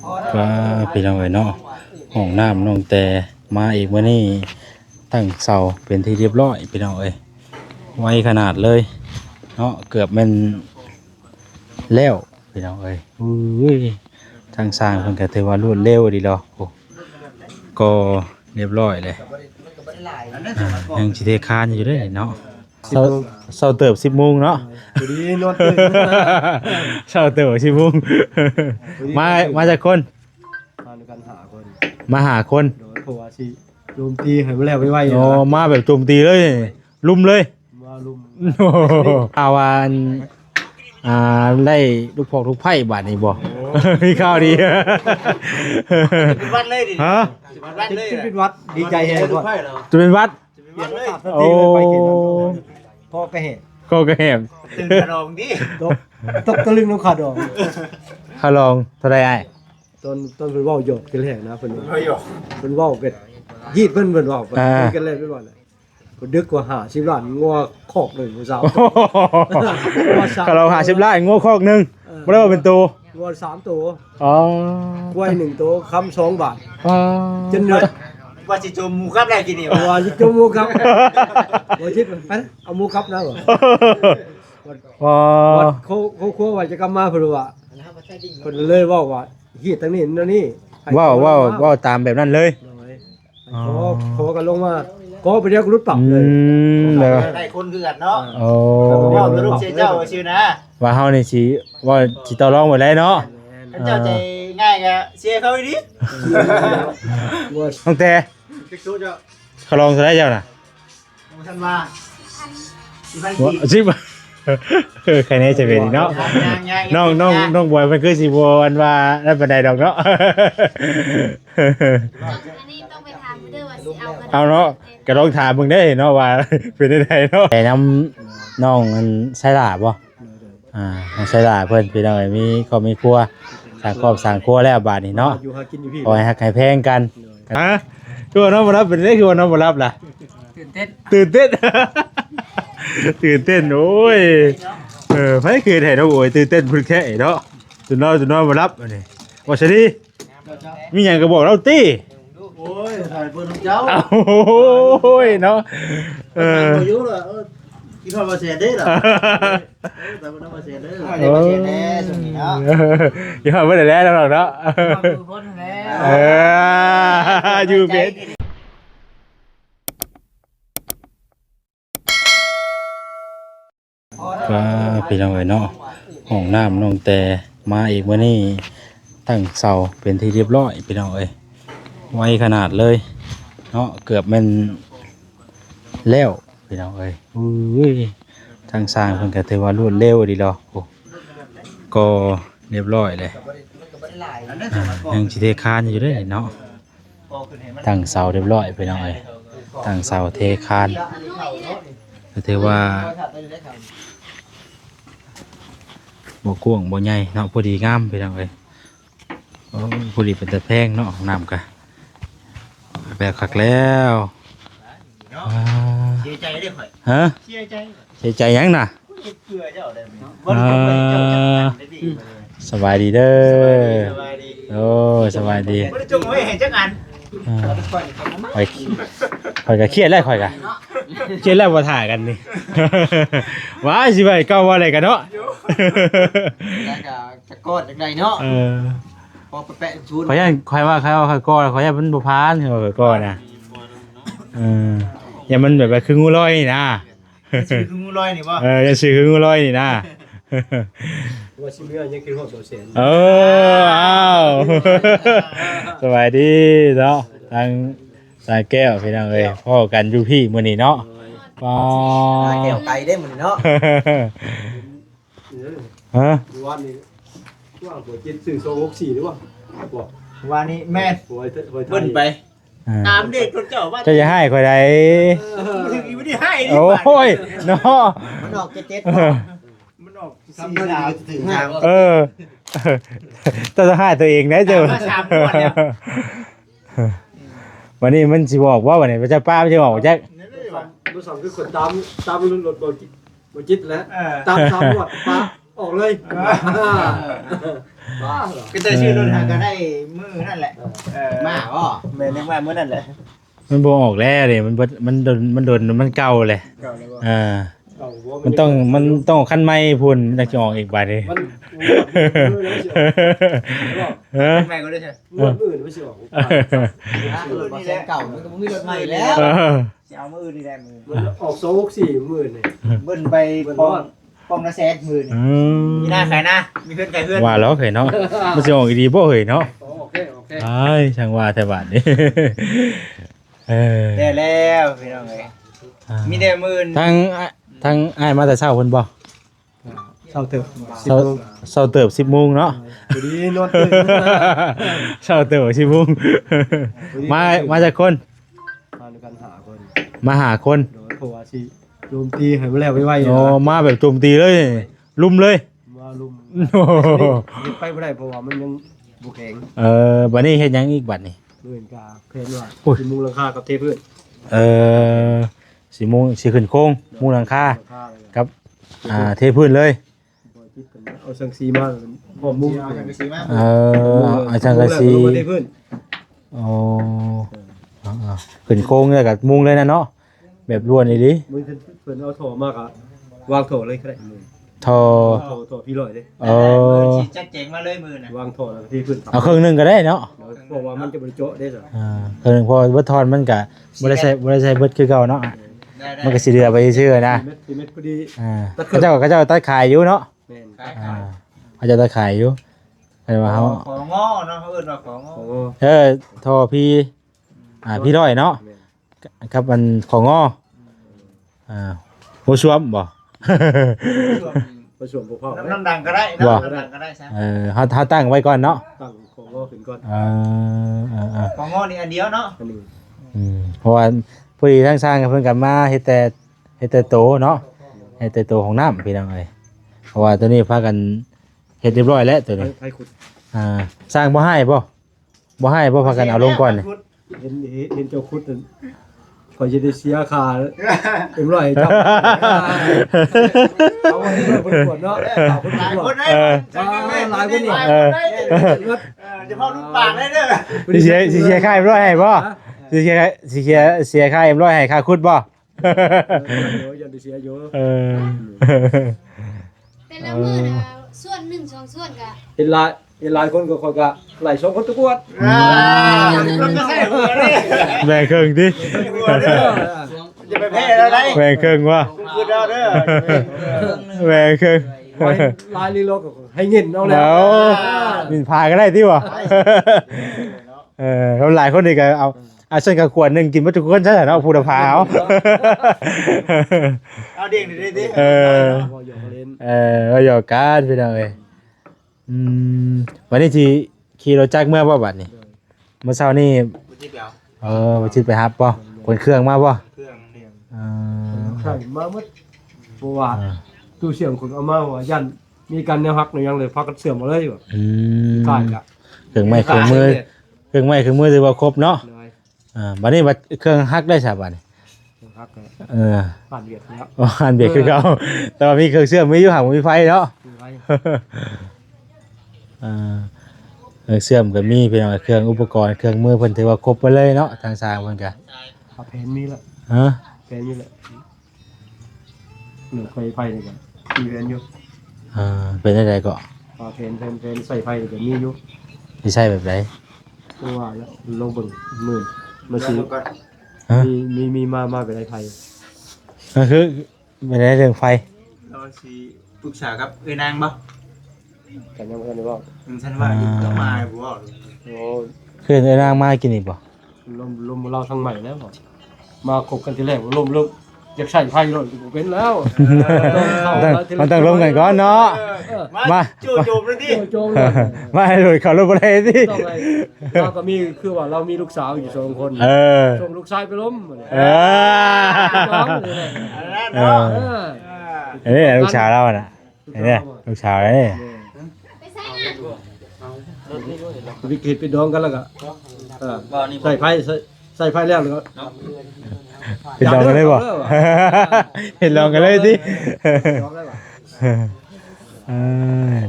ก็พี่น้องเอ๋ยเนาะห้องน้ำน้องแต่มาอีกมื้อนี้ตั้งเสาเป็นที่เรียบร้อยพี่น้องเอ๋ยไวขนาดเลยเนาะเกือบแม่นแล้วพี่น้องเอ๋ยอุ้ยทางสร้างเพิ่นก็ถือว่ารวดเร็วดีดอกโอ้ก็เรียบร้อยเลยยังสิเทคานอยู่เด้เนาะเสาเติบ10 โมงเนาะ ดีนอนตื่น เสาเติบ10 โมงมาจากคน มาด้วยกันหาคน มาหาคน โดยเพราะว่าสิโจมตีให้มันแล้วไวๆ อ๋อมาแบบโจมตีเลยลุมเลย มาลุม เอาวันไล่ลูกพอกลูกไผ่บาดนี้บ่มีข้าวดี เป็นวัดเลยดิ ฮะ เป็นวัดเลย จะเป็นวัดดีใจแฮงก่อน จะเป็นวัด เปลี่ยนสถานที่เลยไปเขตน้ำตกพ่อก็เห็น ก็กระแหม ตื่นขนมดิ ตกตะลึงน้ำขาดอง ข้าลองเท่าไรไอ้ ต้นเพิ่นเว้าหยอกกันแรกนะเพิ่น ไม่หยอก เพิ่นเว้ากันยีดเพิ่นเว้ากันเลยไปก่อนเลยเพิ่นดึกกว่า50ล้านงัวคอกหนึงผู้สาว ข้าลอง50 ล้านโง่คอกหนึงบ่ได้ว่าเป็นตัว งัว3ตัว อ๋อก ล้วย1ตัวค้ำ2 บาท อ๋อ จนเหนื่อย ว่าสิจมหมูครับได้กินนี่ ว่าสิจมหมูครับบ่คิดไปนะเอาหมูครับนะบ่ อ๋อ วัดเขาว่าจะกลับมาเพิ่นว่าเพิ่นเลยเว้าว่าเฮ็ดทางนี้นั่นนี่ ว้าวตามแบบนั้นเลย ขอกันลงมาก็ไปเรียกรุดปรับเลย เด้อ ได้คนคือกันเนาะ โอ้ ว่าลูกเสียเจ้าชื่อนะ ว่าเฮานี่สิว่าสิต่อรองไว้แล้วเนาะ ท่านเจ้าใจง่ายกะเสียเขาอีดิ ว่า ตั้งแต่ ติ๊กตู้เจ้า เขาลองเท่าไหร่เจ้าน่ะ ท่านมาสิพัน ว่า กี่ สิบใครแน่จะเป็นเนาะน้องบอยมันคือสิบ่อันว่าได้ปานใดดอกเนาะ อันนี้ต้องไปถามเด้อว่าสิเอากัน เอาเนาะก็ลองถามมึงได้เนาะว่าเป็นได้ไดเนาะแต่น้ำน้องมันใช่ล่ะบ่น้องใช่ล่ะเพิ่นพี่น้องมีครอบมีครัวสร้างครอบสร้างครัวแล้วบาดนี้เนาะ อยู่หากินอยู่พี่ ขอให้ฮักให้แพงกันฮะคือว่าน้องบ่รับเป็นได้คือว่าน้องบ่รับล่ะ ตื่นเต้น ตื่นเต้น ตื่นเต้นโอ้ยไผเคยได้น้องโอ้ยตื่นเต้นพุ่นแค่เนาะจนน้องบ่รับอันนี้ว่าสิมีหยังก็บอกเราติ โอ้ยถ่ายเบอร์ของเจ้า โอ้ยเนาะบ่อยู่ล่ะกินพอมาเสียได้ล่ะแต่บ่ต้องมาเสียเด้อได้มาเสียแน่สมนี้เนาะ อย่าบ่ได้แล้วหรอกเนาะ พ้นแล้ อยู่เป็นก็พี่น้องเอ๋ยเนาะห้องน้ำน้องแต่มาอีกมื้อนี้ตั้งเสาเป็นที่เรียบร้อยพี่น้องเอ๋ยไวขนาดเลยเนาะเกือบแม่นแล้วพี่น้องเอ๋ยอุ้ยทางสร้างเพิ่นก็ถือว่ารวดเร็วดีดอกโอ้ก็เรียบร้อยเลยยังสิเทคานอยู่เด้เนาะตั้งเสาเรียบร้อยพี่น้องเอ๋ยตั้งเสาเทคานก็ถือว่าบ่กว้างบ่ใหญ่เนาะพอดีงามพี่น้องเอ้ยโอ้พอดีเป็นตะแพงเนาะน้ำกะแบบคักแล้วเสียใจได้ข่อย ฮะ เสียใจ เสียใจหยังน่ะ เพื่อเจ้าได้บ่ได้ไปเจ้าจังได้ดี สบายดีเด้อ สบายดี โอ้สบายดี บ่ได้จงไว้ให้จังอัน ข่อยก็เครียดแล้วข่อยก็เครียดแล้วบ่ถ่ายกันนี่ ว้าสิไปเก่าว่าอะไรกันเนาะ แล้วก็จะกอดจังไดเนาะ พอไปแปะชุด ขอย่านใครว่าใครเอาใครก้อนขอย่านมันบุพานเขาไปก้อนนะอย่ามันแบบคืองูลอยนี่นะ ชื่อคืองูลอยนี่บ่ อย่าซื้อคืองูลอยนี่นะ ว่าสิเมื่อยังคิดฮอดบ่แสน อ้าวสบายดีเนาะทางสายแก้วพี่น้องเอ้ยพ่อกันอยู่พี่มื้อนี้เนาะป้า แก้วไก่ได้หมดเนาะ ฮะ อยู่วันนี้ว่าบ่จิตซื้อ264หรือว่าบ่ วันนี้แม่ บ่ไว้ เพิ่นไปตามเด็กคนเจ้าว่า จะให้ข่อยใด ถึงอีบ่ได้ให้ดิ โอ้ยเนาะ มันออกเจ็ดมันออก4ดาวถึงทาง จะให้ตัวเองนะเจ้า มา3งวดแล้ว วันนี้มันสิบอกว่าวันนี้พระเจ้าป้าไม่ใช่บอกว่าแจ็ค บ่สองคือคนตามรถบ่จิตแล้วตามรถป้าออกเลย ก็จะชื่อรถทางก็ได้มือนั่นแหละมาอ๋อแม่นึกว่ามื้อนั่นแหละ มันบ่ออกแล้วเด้มันโดนมันเก่าเลยมันต้องคันไม้พุ่นมันจะออกอีกบาดนี้ มัน แม่ก็ได้ใช่ เงินอื่นไม่ใช่หรอก นี่แหละเก่ามันก็มีรถใหม่แล้วสิเอามือนี่แหละมือ มันออก2 4 หมื่นนี่ เบิ้นไปป้องละแสนมือนี่มีหน้าขายหน้ามีเพื่อนไก่เพื่อน ว่าแล้วเคยเนาะมันจะออกอีดีบ่เคยเนาะ โอเคไอ้ช่างว่าแต่บาดนี้ได้แล้วพี่น้องเอ้ยมีแต่หมื่น ทั้งอ้ายมาแต่เช้าเพิ่นบ่ เช้าเติบ เช้าเติบ 10:00 นเนาะ พอดีนอนตื่น เช้าเติบ 10:00 นมาจากคน มาในการหาคน มาหาคน โดยเพราะว่าสิโจมตีให้มันแล้วไวๆ โอ้มาแบบโจมตีเลยลุมเลย มาลุม โอ้ ไปบ่ได้เพราะว่ามันยังบ่แข็ง บัดนี้เฮ็ดหยังอีกบัดนี้ เงินกาเพนว่าสิมุงราคากับเทพื้น สิโมงสิขึ้นโค้งมุงหลังคา ราคาเลย กับเทพื้นเลย บ่คิดกันเอาสังสีมาพร้อมมุง เอาจังไปซื้อมา อาจารย์กะสี มุงเทพื้น โอ้ขึ้นโค้งเลยกับมุงเลยนะเนาะแบบล้วนนี่ดิ มึงเพิ่นเอาโถมากะวางโถเลยก็ได้ ทอ โถพี่ลอยเด้ ชี้จัดเจ๋งมาเลยมือน่ะ วางโถแล้วที่พื้น เอาครึ่งหนึงก็ได้เนาะ เพราะว่ามันจะบ่ได้โจะได้ซะ ครึ่งหนึงพอเบิดทอนมันก็บ่ได้ใช้เบิดคือเก่าเนาะ ได้ มันก็สิเดือไปซื่อๆนะ 4 เมตรพอดี เขาเจ้าตัดขายอยู่เนาะ แม่น เขาเจ้าตัดขายอยู่เห็นว่าเฮา ของง้อเนาะเขาเอิ้นว่าของง้อ โอ้ ทอพี่พี่ร้อยเนาะครับมันของงอโหชวมบ่ ประชวมพวกพ่อ น้ำดังก็ได้น้ำดังก็ได้ใช่ เฮาตั้งไว้ก่อนเนาะ ตั้งของก็ขึ้นก่อน ของง้อนี่อันเดียวเนาะ อันนี้ เพราะว่าพอดีทางสร้างเพิ่นก็มาเฮ็ดแต่โตเนาะเฮ็ดแต่โตของน้ำพี่น้องเอ้ยเพราะว่าตัวนี้พากันเฮ็ดเรียบร้อยแล้วตัวนี้ ไผขุด สร้างบ่ให้บ่พากันเอาลงก่อนนี่ เห็นเจ้าขุดนั่นขอยจะได้เสียค่าเอ็มร้อยจับเอาไว้เพิ่นกวดเนาะเอาเพิ่น หลาย กว ค ด นได้ หลายคนนี่ จะพ่อลูกปากได้เด้อ สิเสียค่าเอ็มร้อยให้บ่สิเสียค่าเอ็มร้อยให้ค่าขุดบ่ อย่าได้เสียอยู่ แต่ละมื้อน่ะส่วน1 2ส่วนก็ เห็นหลายคนก็คอยก็หลาย2คนตะกวด มันก็ใส่หัวเลย แบ่งครึ่งดิ หัวเด้อจะไปแพ้แล้วได้ แบ่งครึ่งว่า คือเราเด้อ แบ่งครึ่ง ลายลีโลก็ให้เงินเอาแล้ แล้ว วมินพาก็ได้ที่วะเราหลายคนนี่ก็เอาเส้นกับขวดหนึ่งกินมาทุกคนใช่ไหมเนาะพูดพาเอา เอาเด้งดิดิ หยอกกันพี่น้องเอ้ยวันนี้ที่ขี่รถจักรเมื่อบ่บัดนี่เมื่อเช้านี่มาชิดไปฮับป่ะคนเครื่องมาป่ะ เครื่องเรียง ใช่มาหมดบ่ว่าตู้เสียงคนเอามาว่ายันมีกันแนวฮักในยังเลยพักกันเสื่อมมาเลยอยู่กายละ เครื่องไม้เครื่องมือถือว่าครบเนาะบัดนี้บัดเครื่องฮักได้ใช่บัดนี่ ฮัก ผ่านเบียดแล้ว อันเบียดคือเขาแต่ว่ามีเครื่องเชื่อมมีอยู่ห่างมีไฟเนาะเชื่อมก็มีเป็นเครื่องอุปกรณ์เครื่องมือเพิ่นถือว่าครบไปเลยเนาะทางสร้างเพิ่นก็ เพนมีละ ฮะ เพนมีละหนึ่งไฟเลยกันมีเพนอยู่ เป็นได้ไดก็ เพนใส่ไฟเลยกันมีอยู่ สิใช่แบบใด ตัวว่าแล้วลงเบิ่งมื่นมาสิ ฮะ มีมาเป็นไอ้ไทย ก็คือเป็นได้เรื่องไฟ เราสิปรึกษากับเอ้ยนางบ่ กันยังไม่ทันได้บอก ฉันว่าต้องมาบ่ โอ้ คือไอ้นางมากินอีกบ่ ลมเราทางใหม่แล้วบอกมาคบกันทีแรกลมอยากใส่ไฟเลยเป็นแล้ว มันต้องร่วมกันก่อนเนาะ มาจูบเลยดิ โจมเลย มาให้หลุดเขาลงบ่ได้สิ ต้องเลยเราก็มีคือว่าเรามีลูกสาวอยู่2 คนส่งลูกชายไปล้ม นี่ลูกชาวเราน่ะนี่ลูกชาวนี่ ไปใส่งาน วิกฤตไปดองกันแล้วก็ใส่ไฟแล้วก็ เห็นลองกันเลยบ่เห็นลองกันเลยสิ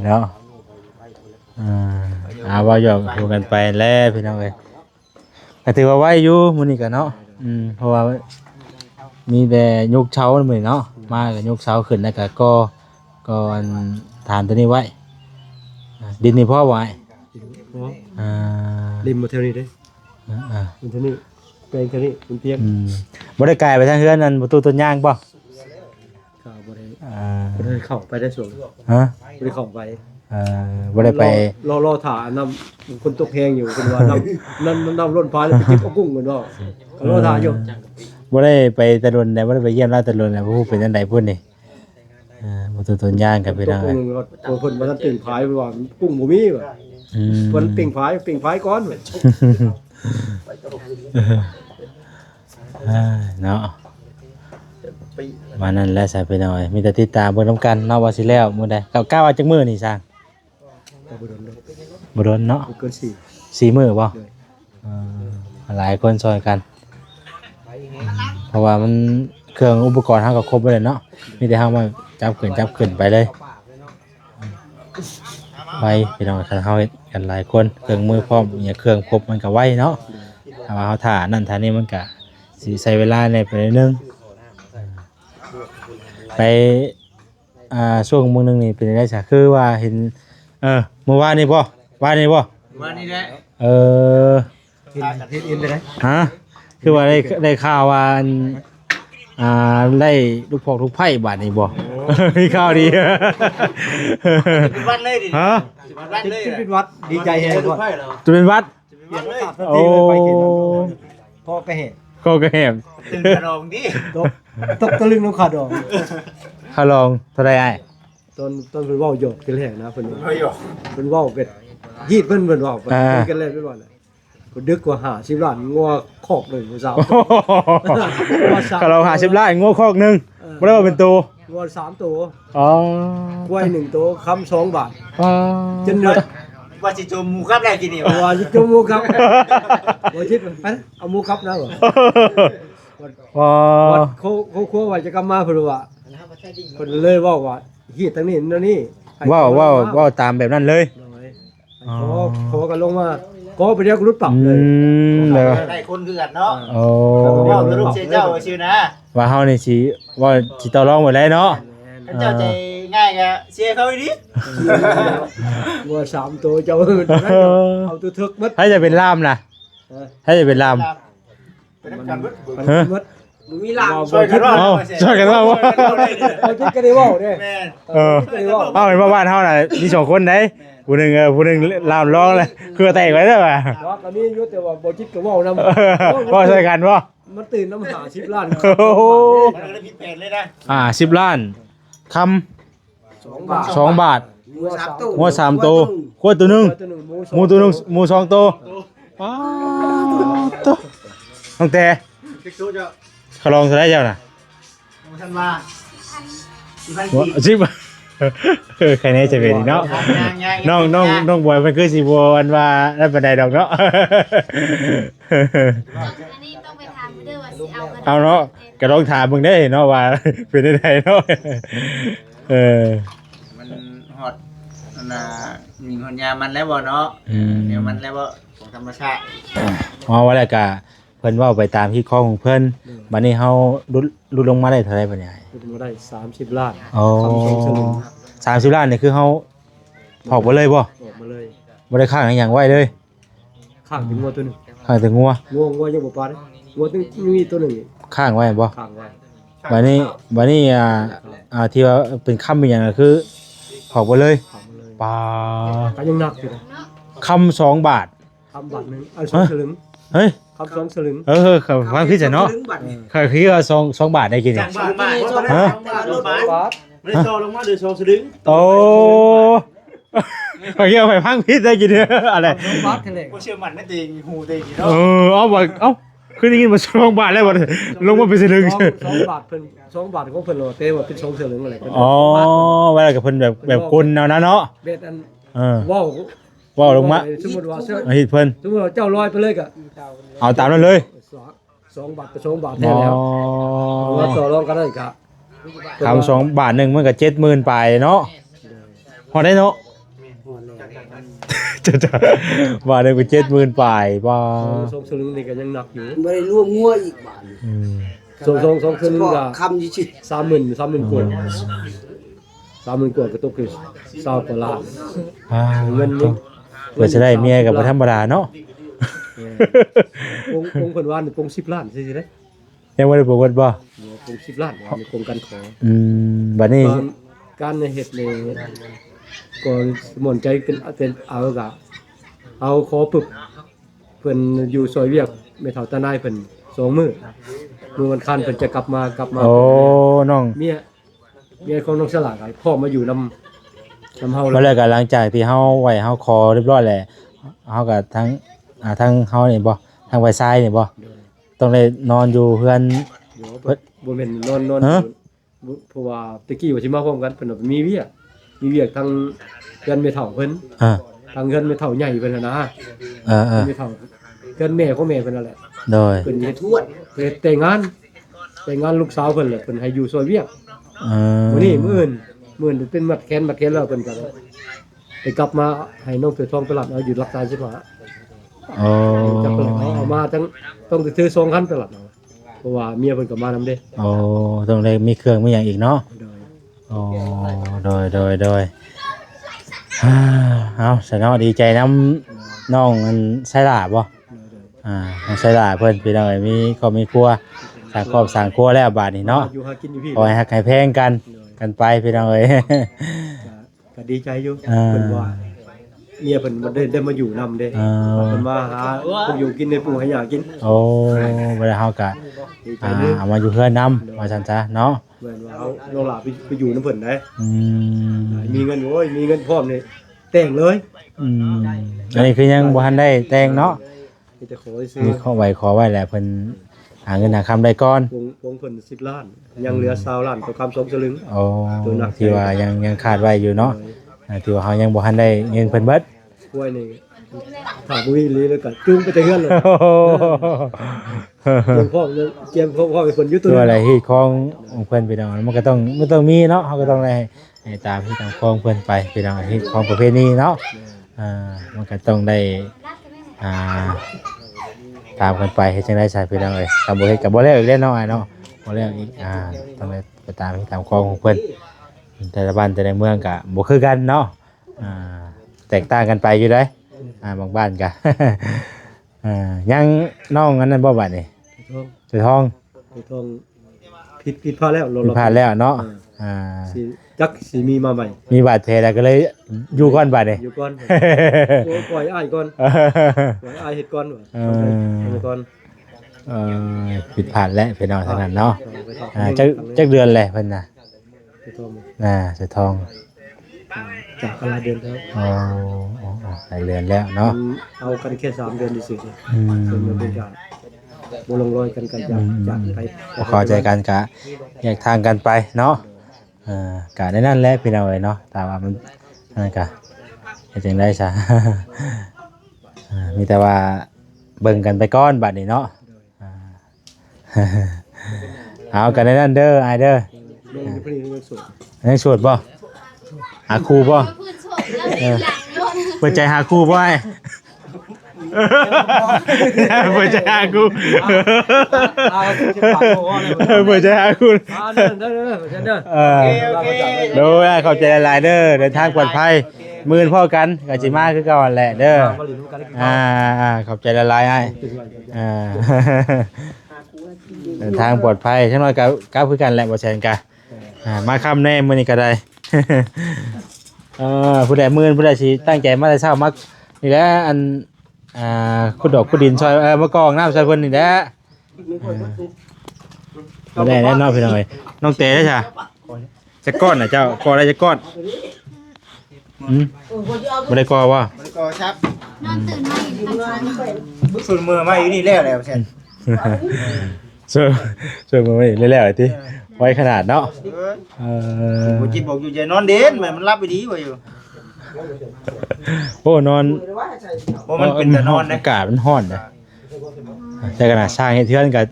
เนาะ ว่าหยอกดูกันไปแล้วพี่น้องเอ้ยก็ถือว่าไหวอยู่มื้อนี้ก็เนาะเพราะว่ามีแต่ยกเช้ามื้อนี้เนาะมาก็ยกเช้าขึ้นแล้วก็อันฐานตัวนี้ไว้ดินนี่พ่อไว้ริมมาเท่านี้เด้มันเท่านี้เป็นเท่านี้มันเตียงบ่ได้ไกลไปทางเฮือนนั่นประตูต้นย่างบ่ก็บ่ได้เข้าไปได้ส่วนฮะบ่ได้เข้าไปบ่ได้ไปรอถ่าน้ำคนตกแห้งอยู่เพิ่นว่าน้ำล้นฟ้าแล้วไปเก็บเอากุ้งเพิ่นว่าก็รอถ่าอยู่บ่ได้ไปตะลุนได้บ่ได้ไปเยี่ยมราชตะลุนได้ผู้เป็นจังไดพุ่นนี่ประตูต้นย่างก็ไปได้เพิ่นว่าท่านปิ่งพายว่ากุ้งบ่มีว่าเพิ่นปิ่งพายก่อนเนาะมานั่นแหละใส่ไปหน่อยมีแต่ติดตามเบิ่งนำกันเนาะว่าสิแล้วมื้อใดก้าวว่าจักมื้อนี่สร้างบ่โดนเนาะเกิน4มื้อบ่หลายคนช่วยกันเพราะว่ามันเครื่องอุปกรณ์เฮาก็ครบไปเลยเนาะมีแต่เฮามาจับขึ้นไปเลยไวพี่น้องคันเฮาเฮ็ดกันหลายคนเครื่องมือพร้อมเครื่องครบมันก็ไวเนาะถ้าว่าเฮาท่านั่นท่านี้มันก็สิใช้เวลาในไปนิดนึงไปช่วงมื้อนึงนี่เป็นจังได๋ซะคือว่าเห็นเมื่อวานนี่บ่วานนี่แหละเฮ็ดอินไปได้ฮะคือว่าได้ข่าวว่าได้ลูกพอกลูกไผ่บาดนี่บ่มีข่าวดีเป็นวัดเลยดิฮะเป็นวัดดีใจแฮะจะเป็นวัดโอ้พ่อก็เห็นก็เห็นตึงขนมดิตกตะลึงน้ำขาดองขาลองเท่าไรไอ้ตอนเพิ่นเว้าหยอกกันแหละนะเพิ่นเว้าเป็ดฮีดเพิ่นเว้ากันเล่นไปบ่ล่ะก็ดึกกว่า50ล้านงัวคอกนึงบ่ทราบขาลอง50ล้านงัวคอกนึงบ่ได้ว่าเป็นตัวงัว3ตัวกล้วย1ตัวค้ำ2 บาทจนเดือดว่าสิจมหมูครับได้กินนี่ว่าสิจมหมูครับบ่คิดไปเอาหมูครับนะบ่วัดเขาว่าจะกลับมาเพิ่นว่าเพิ่นเลยเว้าว่าฮีดทางนี้นั่นนี่ว้าวตามแบบนั้นเลยขอกันลงมาก็ไปเรียกรุดปรับเลยได้คนคือกันเนาะเว้าลูกเสียเจ้าชื่อนะว่าเฮานี่สิว่าสิต่อรองไว้แล้วเนาะเจ้าใจง่ายก็เสียเขาอีดิว่า3ตัวเจ้าเอาตัวทึกหมดให้จะเป็นล่ามนะให้จะเป็นล่ามเป็นกันบึดมึงมีล่ามช่วยกันว่าเอาคิดกันได้เว้าเด้เอาเป็นบ้านเฮาน่ะมี2คนได้ผู้นึงล่ามร้องเลยคือแตกไว้เด้อว่ะก็มีอยู่แต่ว่าบ่คิดก็เว้านำบ่ใช่กันบ่มันตื่นน้ำหา10ล้านโอ้โหผิดแผนเลยนะ10ล้านคำ2 บาทงัว3ตัวควายตัวนึงหมูตัวนึงหมู2ตัวตัวตั้งแต่เขาลองได้เจ้าน่ะท่านว่า10 บาทใครแน่จะเป็นเนาะน้องบอยมันคือสิบ่อันว่าได้ปานใดดอกเนาะอันนี้ต้องไปถามเด้อว่าสิเอาเนาะก็ลองถามมึงได้เนาะว่าเป็นได้ไดเนาะมันฮอดน่ะมีคนยามันแล้วบ่เนาะเดี๋ยวมันแล้วบ่ของธรรมชาติว่าแล้วก็เพิ่นเว้าไปตามที่ข้อของเพิ่นบัดนี้เฮาลุลงมาได้เท่าไหร่บัดนี้ลุลงมาได้30ล้าน30ล้านนี่คือเฮาออกมาเลยบ่บ่ได้ค้างหยังไว้เลยข้างถึงงัวตัวนึงข้างถึงงัวยังบ่ปานงัวตึงมีตัวนึงข้างไว้บ่ข้างไว้บัดนี้ที่ว่าเป็นคำเป็นหยังก็คือออกมาเลยปลาก็ยังหนักอยู่คำ2 บาทคำบาทนึงเอา2 สลึงเฮ้ยคำ2 สลึงครับความคิดจะเนาะคือว่า2 บาทได้กินนี่ฮะไม่ได้โตลงมาหรือ2 สลึงโอ้เขาเกี่ยวไปพังพิษได้กินอะไร2 บาทเท่าไหร่บ่เชื่อมันนั่นเองหูได้กินเนาะเอาบ่คือได้ยินมา2 บาทแล้วบ่ลงมาเป็นสลึง2 บาทเพิ่น2 บาทของเพิ่นโลเต้ว่าเป็น2 สลึงอะไรอ๋อเวลากับเพิ่นแบบกลเอานะเนาะเบ็ดอันว้าวลงมาสมมุติว่าเฮ็ดเพิ่นสมมุติว่าเจ้าลอยไปเลยก็เอาตามนั้นเลย2 บาทกับ2 บาทแท้แล้วว่าต่อรองกันได้ครับคำ2 บาทนึงมันก็70,000ไปเนาะพอได้เนาะ จะว่าได้ไป70,000ปลายบ่ สองสลึงนี่ก็ยังหนักอยู่ บ่ได้รวมงัวอีกบาด อืม สองสลึงก็ คำอยู่ชื่อ 30,000กว่า30,000กว่าก็ตกคือ20กว่าล้าน อ่า เงินนี่ เพื่อจะได้เมียก็บ่ธรรมดาเนาะ คงเพิ่นว่านี่คง10ล้านซื่อๆเด้ ยังบ่ได้บอกว่าบ่ คง10ล้านว่านี่คงกันขอ บัดนี้ การเฮ็ดนี่ก็สมนใจเป็นเอาก็เอาขอปึบเพิ่นอยู่ซอยเวียกแม่เฒ่าตานายเพิ่น2มื้อวันคันเพิ่นจะกลับมา โอ้น้อง เมียของน้องสลากพ่อมาอยู่นำเฮา มาแล้วก็หลังจากที่เฮาไหว้เฮาคอเรียบร้อยแล้วเฮาก็ทั้งเฮานี่บ่ทั้งไว้ซ้ายนี่บ่ต้องได้นอนอยู่เฮือน เดี๋ยวบ่แม่นนอน ฮะ เพราะว่าตะกี้ว่าสิมาพร้อมกันเพิ่นว่ามีเวียกทางเฮือนแม่เฒ่าเพิ่น อ่า ทางเฮือนแม่เฒ่าใหญ่เพิ่นน่ะนะ เออ แม่เฒ่าเฮือนแม่ของแม่เพิ่นนั่นแหละ โดย เพิ่นเฮ็ดเฮ็ดแต่งงานลูกสาวเพิ่นแหละเพิ่นให้อยู่ซอยเวียก มื้อนี้มื้ออื่นเป็นมัดแขนแล้วเพิ่นก็ไปกลับมาให้น้องเสือทองไปรับเอาอยู่รักษาสิว่า โอ้ จักเพิ่นเอามาทั้งต้องถือ2คันไปรับเอาเพราะว่าเมียเพิ่นก็มานำเด้ โอ้ต้องได้มีเครื่องมีหยังอีกเนาะ โดย โอ้โดยเอาสนอดีใจน้ำน้องมันไสลาบ่น้องไสลาเพิ่นพี่น้องมีครอบมีครัวสร้างครอบสร้างครัวแล้วบาดนี้เนาะ อยู่หากินอยู่พี่ ขอให้ฮักให้แพงกันไปพี่น้องเอ้ย ก็ดีใจอยู่ อ่า เพิ่นว่าเมียเพิ่นบ่ได้มาอยู่นำเด้ เพิ่นมาหาผู้อยู่กินในปู่ให้ยากิน โอ้บ่ได้เฮาก็ ดีใจเด้อ เอามาอยู่เพื่อนนำว่าซั่นจ้ะเนาะ เหมือนว่าเอาน้องหลาไปอยู่นำเพิ่นได้ อืม มีเงินโอ้ยมีเงินพร้อมนี่แต่งเลย อันนี้คือยังบ่ทันได้แต่งเนาะ มีแต่ขอซื้อ มีขอไว้แหละเพิ่นหาเงินหาคำได้ก่อน วงเพิ่น10ล้าน ยังเหลือ20ล้านต่อคำ2สลึง โอ้ที่ว่ายังขาดไว้อยู่เนาะที่ว่าเฮายังบ่ทันได้เงินเพิ่นเบิด กล้วยนี่ถ้าบ่มีลีแล้วก็จุงไปแต่เฮือนเลย โอ้โห เตรียมพร้อมเลยเตรียมพร้อมให้เพิ่นอยู่ตัว ตัว นึ อะไร ง ที่ของเพิ่นพี่น้องมันก็ต้องมีเนาะเฮาก็ต้องได้ให้ตามที่ตามของเพิ่นไปพี่น้องที่ของประเพณีเนาะมันก็ต้องได้ตามกันไปเฮ็ดจังได๋ใช่พี่น้องเอ้ยถ้าบ่เฮ็ดก็บ่แล้วอีกแล้วเนาะเนาะบ่แล้วอีกต้องได้ไปตามที่ตามของเพิ่นแต่ละบ้านแต่ละเมืองก็บ่คือกันเนาะแตกต่างกันไปอยู่เด้บางบ้านก็ ยังน้องอันนั้นบ่บัดนี่สุทอง ทองผิดพลาดแล้ว ผิดพลาดแล้วเนาะ สิจักสิมีมาใหม่ มีบาดแผลแล้วก็เลยอยู่ก่อนบาดนี่ อยู่ก่อนปล่อยอ้ายก่อนปล่อยอ้ายเฮ็ดก่อนทำก่อน ผิดพลาดแล้วพี่น้องทางนั้นเนาะจักเดือนแหละเพิ่นน่ะ ไปทอง สุทอง จากอะไรเดือนแล้ว อ๋อหลายเดือนแล้วเนาะ เอากันแค่3เดือนซื่อๆ อืม เพิ่นมันเป็นการบ่ลงรอยกันจากไป บ่เข้าใจกันกะแยกทางกันไปเนาะกะในนั้นแหละพี่น้องเอ้ยเนาะแต่ว่ามันนั่นกะเฮ็ดจังได๋ซะ มีแต่ว่าเบิ่งกันไปก่อนบัดนี้เนาะ เอากันในนั้นเด้ออ้ายเด้อ ลงพอดีมันสวย ยังสวดบ่หาครูบ่ พูดโฉดแล้วมีหลังโยน เปิดใจหาครูบ่ไอ้ เปิดใจหาครูเปิดใจหาครู เด้อเด้อ โดยเข้าใจหลายๆเด้อเดินทางปลอดภัยมื้อพ่อกันก็สิมาคือเก่าแหละเด้อขอบใจหลายๆอ้ายเดินทางปลอดภัยจังน้อยก็กลับคือกันแหละบ่แซนกะมาค่ำแน่มื้อนี้ก็ได้ ผู้ใดมื้อผู้ใดสิตั้งใจมาแต่เช้ามักนี่แหละอันขุดดอกขุดดินซอยมะกอกน้ำซอยเพิ่นนี่แหละบ่ได้แน่นอนพี่น้องเอ้ยน้องเต๋ได้จ้ะจะก้อนน่ะเจ้าก้อนได้จะก้อนบ่ได้ก้อว่า มันก็ชับ นอนตื่นมาอยู่ข้างซ้าย บึกสุดมือมาอยู่นี่แล้วแล้วเช่น ช่วยมือไม่เร็วๆติไว้ขนาดเนาะ บ่จิตบอกอยู่ใจนอนเด่นมันรับไปดีกว่าอยู่ โอ้นอน เพราะมันเป็นแต่นอนนะ อากาศมันร้อนนะแต่ขนาดสร้างให้เทือนกับ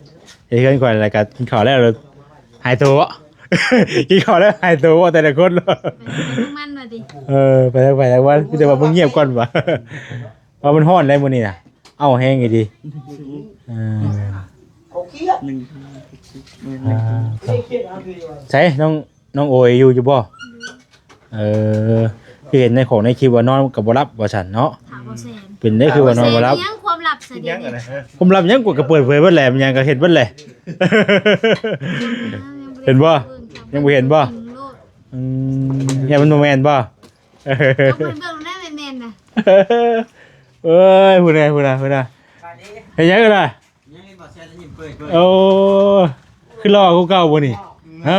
เทือนก่อนอะไรกับกินข้าวแล้วเราหายตัว กินข้าวแล้วหายตัวว่าแต่ละคนเลย เป็นมันมาดิ ไปทางวันพี่แต่ว่ามึงเงียบก่อนวะว่ามันฮ้อนได้มื้อนี้น่ะเอ้าแห้งอีดีเขาเครียด ใช่น้องโอยอยู่บ่ที่เห็นในของในคลิปว่านอนกับบ่รับว่าฉันเนาะ ถามบ่แซน เป็นได้คือว่านอนบ่รับ ยังความลับเสด็จนี่ ผมรับยังกว่าก็เปิดเผยเบิดแหละมันยังก็เห็นเบิดแหละเห็นบ่ยังบ่เห็นบ่ยังมันบ่แม่นบ่ เบิ่งได้แม่นๆน่ะ เอ้ยพูดนะเห็นยังกันล่ะโอ้ขึ้นรอกูเก่าบ่นี่ฮะ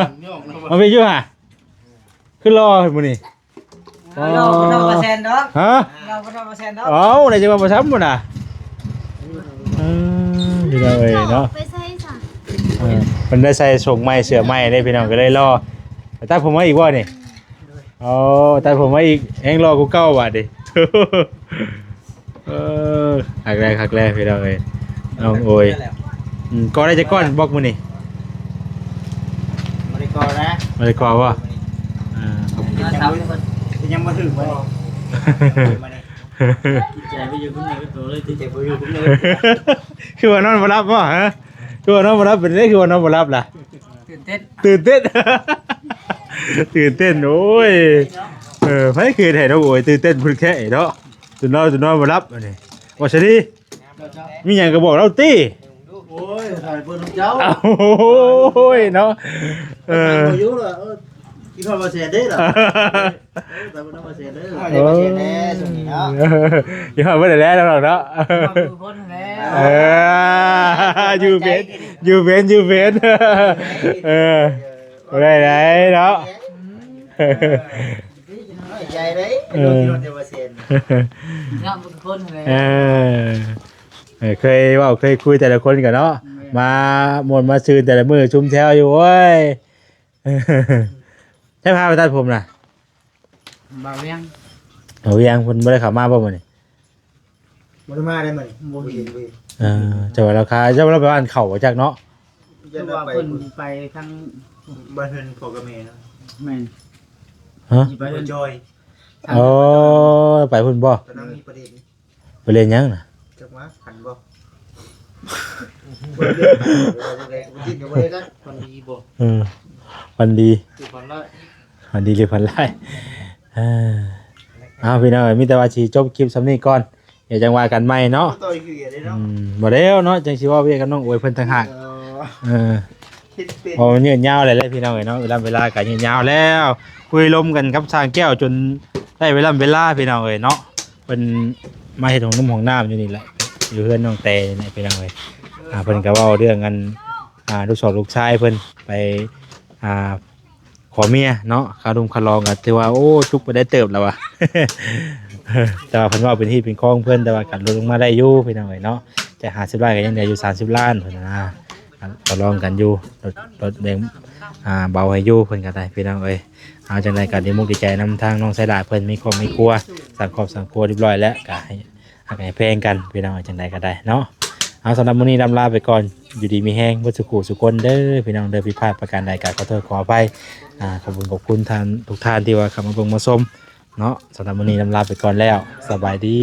มาไปอยู่ห่ะขึ้นรอบ่นี่ เราบ่ทำมาแซนดอก ฮะ เราบ่ทำมาแซนดอก เอ้าไหนจะมาประชับบ่น่ะพี่น้องเอ้ยเนาะ ไปใส่ซะ มันได้ใส่ส่งไม้เสื้อไม้ได้พี่น้องก็ได้รอตัดผมมาอีกบ่นี่อ๋อตัดผมมาอีกแฮงรอกูเก่าบาดดิคักแรกพี่น้องเอ้ยน้องโอยก็ได้จะก้อนบอกมื้อนี่ บ่ได้ก่อนะ บ่ได้ก่อบ่ ยังบ่ถึงบ่ คือว่านอนบ่รับบ่ฮะคือว่านอนบ่รับเป็นได้คือว่านอนบ่รับล่ะตื่นเต้นตื่นเต้นโอ้ยไผคือให้น้องโอยตื่นเต้นพุ่นแค่เนาะจนนอนบ่รับอันนี้ว่าซะดิมีหยังก็บอกเราติ โอ้ยถ่ายเบิ่งเจ้า โอ้ยเนาะบ่อยู่ล่ะกินข้าวบ่แซ่เด้ล่ะแต่บ่นำมาแซ่เด้อ ได้มาแซนแน่ช่วงนี้เนาะ อย่าบ่ได้แล้วเนาะอยู่เว้นบ่ได้เนาะ ใหญ่เด้โดนที่รถเดวเซน เคยเว่าเคยคุยแต่ละคนกันเนาะมาหมดมาซื้อแต่ละมือชุมแถวอยู่เว้ยให้พาไปตัดผมนะบ่าวเวียงคนไม่ได้ขับมาป่ะมื้อนี้ บ่ได้มาได้มื้อนี้บ่เห็นเว้ย เจ้าว่าราคาเจ้าว่าเราไปบ้านเขาจากเนาะ จะว่าเพิ่นไปทางบ้านเพิ่นพ่อกับแม่เนาะ ฮะ ไปเพิ่นจอย อ๋อไปพุ่นบ่ ตอนนั้นมีประเด็น ไปเรียนยังน่ะ จักว่าขันบ่บ่ได้บ่กินก็บ่ได้กันคนดีบ่ วันดี คือคนละ วันดีหรือพันไล่พี่น้องมีแต่ว่าสิจบคลิปสำนี้ก่อนเดี๋ยวจังว่ากันใหม่เนาะ ต่อยคือได้เนาะ บ่แล้วเนาะจังสิว่าเวียกันน้องอวยเพิ่นต่างหากคิดเป็น พอมันยืนยาวเลยพี่น้องเนาะเวลาก็ยืนยาวแล้วคุยลมกันกับสร้างแก้วจนได้เวลาพี่น้องเนาะเพิ่นมาเฮ็ดของนุ่มของน้ำอยู่นี่แหละอยู่เฮือนน้องเตนี่พี่น้องเพิ่นก็เว้าเรื่องกันลูกชายเพิ่นไปขอเมียเนาะคารุมคารองก็ถือว่าโอ้จุกไปได้เติบแล้วว่ะ แต่ว่าเพิ่นว่าเป็นที่เป็นของเพิ่นแต่ว่ากันลดลงมาได้อยู่พี่น้องเนาะจะ50ล้านก็ยังได้อยู่30ล้านเพิ่นนะต่อรองกันอยู่รถแบ่งเบาให้อยู่เพิ่นก็ได้พี่น้องเอาจังได๋ก็ดีมุกดีใจนำทางน้องไสดาเพิ่นมีครอบมีครัวสร้างครอบสร้างครัวเรียบร้อยแล้วก็ให้เพลงกันพี่น้องจังได๋ก็ได้เนาะเอาสำหรับมื้อนี้ลำลาไปก่อนอยู่ดีมีแฮงบ่สุขสุคนเด้อพี่น้องเด้อผิดพลาดประการใดก็ขอโทษขออภัยขอบคุณท่านทุกท่านที่ว่าเข้ามาเบิ่งมาชมเนาะสำหรับมื้อนี้ลำลาไปก่อนแล้วสบายดี